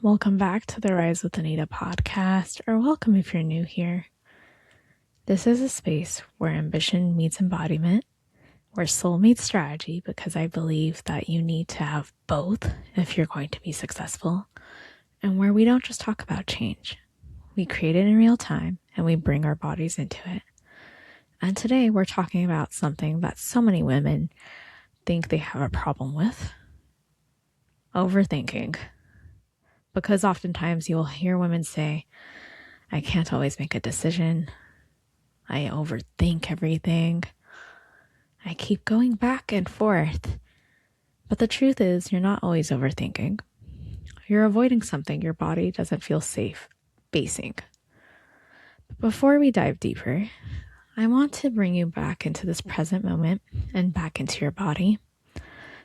Welcome back to the Rise with Anita Podcast, or welcome if you're new here. This is a space where ambition meets embodiment, where soul meets strategy, because I believe that you need to have both if you're going to be successful, and where we don't just talk about change. We create it in real time, and we bring our bodies into it. And today we're talking about something that so many women think they have a problem with: overthinking. Because oftentimes you'll hear women say, I can't always make a decision. I overthink everything. I keep going back and forth. But the truth is, you're not always overthinking. You're avoiding something your body doesn't feel safe facing. But before we dive deeper, I want to bring you back into this present moment and back into your body.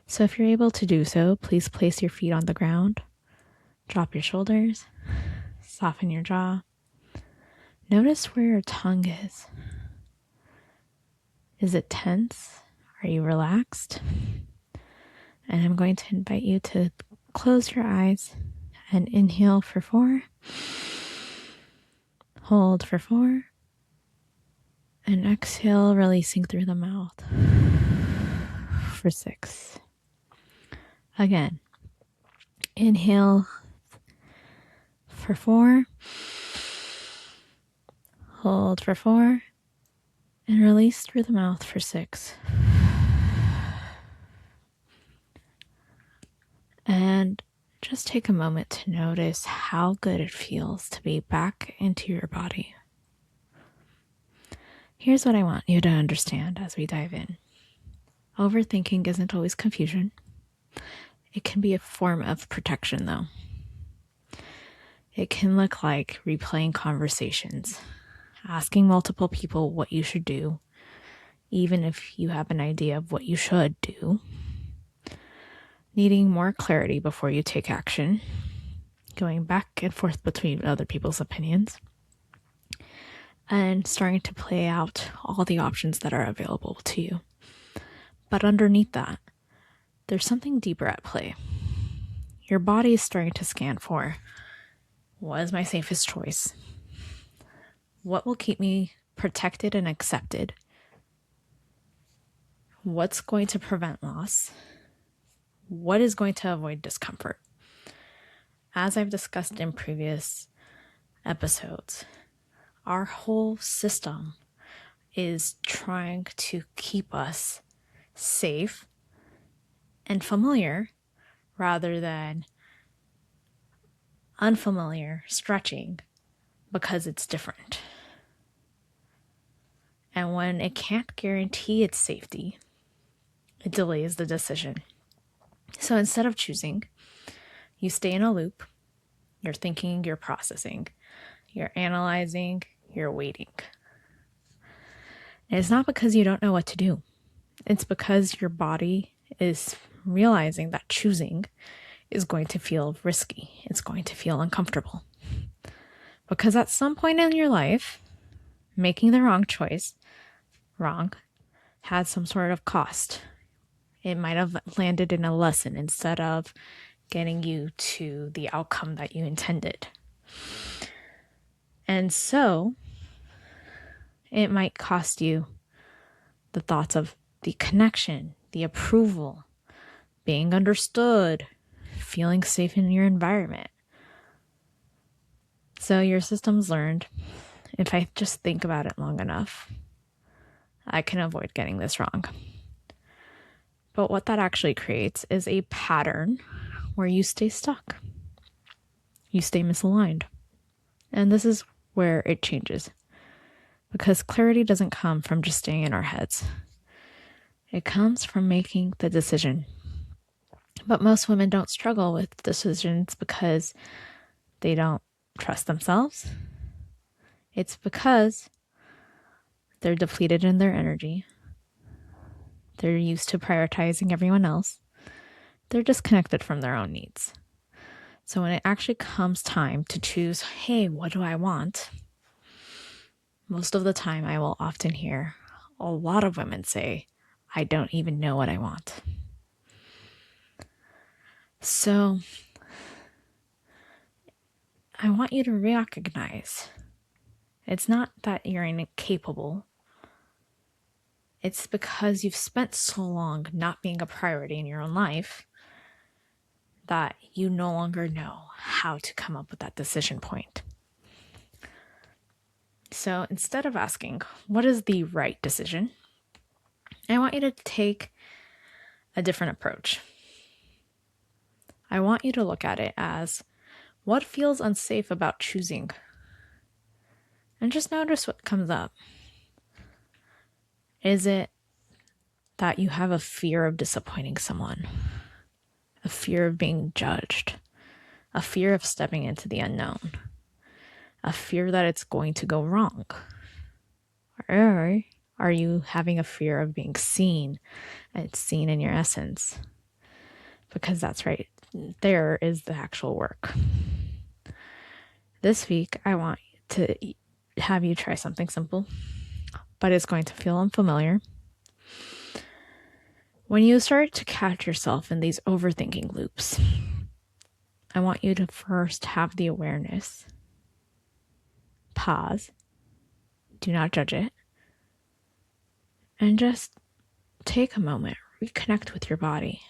So if you're able to do so, please place your feet on the ground. Drop your shoulders, soften your jaw. Notice where your tongue is. Is it tense? Are you relaxed? And I'm going to invite you to close your eyes and inhale for 4. Hold for 4. And exhale, releasing through the mouth for 6. Again, inhale for 4, hold for 4, and release through the mouth for 6. And just take a moment to notice how good it feels to be back into your body. Here's what I want you to understand as we dive in. Overthinking isn't always confusion. It can be a form of protection, though. It can look like replaying conversations, asking multiple people what you should do, even if you have an idea of what you should do, needing more clarity before you take action, going back and forth between other people's opinions, and starting to play out all the options that are available to you. But underneath that, there's something deeper at play. Your body is starting to scan for, what is my safest choice? What will keep me protected and accepted? What's going to prevent loss? What is going to avoid discomfort? As I've discussed in previous episodes, our whole system is trying to keep us safe and familiar rather than unfamiliar, stretching, because it's different. And when it can't guarantee its safety, it delays the decision. So instead of choosing, you stay in a loop. You're thinking, you're processing, you're analyzing, you're waiting. And it's not because you don't know what to do. It's because your body is realizing that choosing is going to feel risky. It's going to feel uncomfortable. Because at some point in your life, making the wrong choice, had some sort of cost. It might have landed in a lesson instead of getting you to the outcome that you intended. And so, it might cost you the thoughts of the connection, the approval, being understood, feeling safe in your environment. So your system's learned, if I just think about it long enough, I can avoid getting this wrong. But what that actually creates is a pattern where you stay stuck. You stay misaligned. And this is where it changes. Because clarity doesn't come from just staying in our heads. It comes from making the decision. But most women don't struggle with decisions because they don't trust themselves. It's because they're depleted in their energy. They're used to prioritizing everyone else. They're disconnected from their own needs. So when it actually comes time to choose, hey, what do I want? Most of the time I will often hear a lot of women say, I don't even know what I want. So I want you to recognize it's not that you're incapable. It's because you've spent so long not being a priority in your own life that you no longer know how to come up with that decision point. So instead of asking, what is the right decision? I want you to take a different approach. I want you to look at it as, what feels unsafe about choosing? And just notice what comes up. Is it that you have a fear of disappointing someone? A fear of being judged? A fear of stepping into the unknown? A fear that it's going to go wrong? Or are you having a fear of being seen and seen in your essence? Because that's right, there is the actual work. This week, I want to have you try something simple, but it's going to feel unfamiliar. When you start to catch yourself in these overthinking loops, I want you to first have the awareness. Pause. Do not judge it. And just take a moment. Reconnect with your body.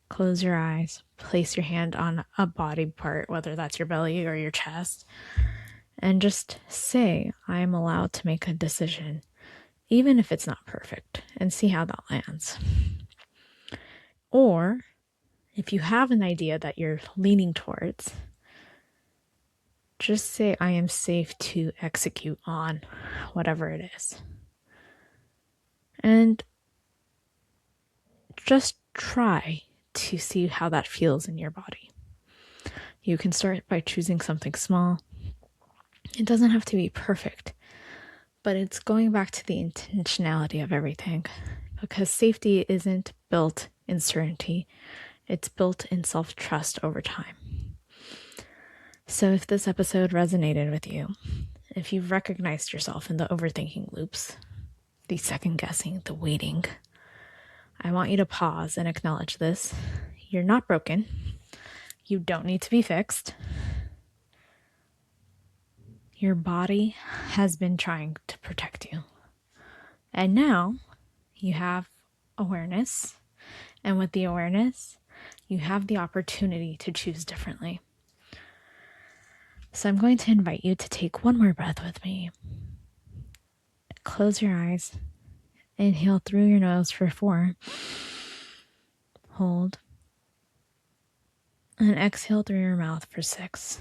Close your eyes. Place your hand on a body part, whether that's your belly or your chest. And just say, I am allowed to make a decision, even if it's not perfect, and see how that lands. Or if you have an idea that you're leaning towards, just say, I am safe to execute on whatever it is. And just try to see how that feels in your body. You can start by choosing something small. It doesn't have to be perfect, but it's going back to the intentionality of everything, because safety isn't built in certainty. It's built in self-trust over time. So if this episode resonated with you, if you've recognized yourself in the overthinking loops, the second guessing, the waiting, I want you to pause and acknowledge this. You're not broken. You don't need to be fixed. Your body has been trying to protect you. And now you have awareness. And with the awareness, you have the opportunity to choose differently. So I'm going to invite you to take one more breath with me. Close your eyes. Inhale through your nose for 4. Hold. And exhale through your mouth for 6.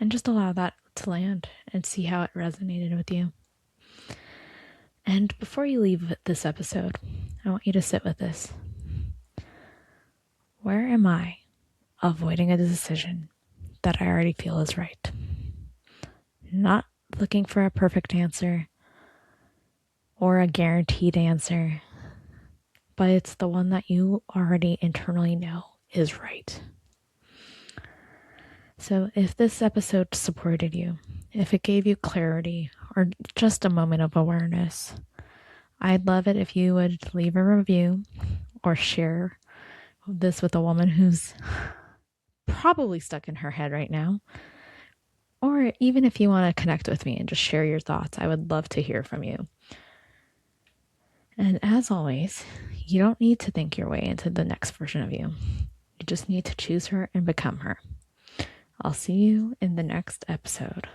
And just allow that to land and see how it resonated with you. And before you leave this episode, I want you to sit with this. Where am I avoiding a decision that I already feel is right? Not looking for a perfect answer or a guaranteed answer, but it's the one that you already internally know is right. So if this episode supported you, if it gave you clarity or just a moment of awareness, I'd love it if you would leave a review or share this with a woman who's probably stuck in her head right now. Or even if you want to connect with me and just share your thoughts, I would love to hear from you. And as always, you don't need to think your way into the next version of you. You just need to choose her and become her. I'll see you in the next episode.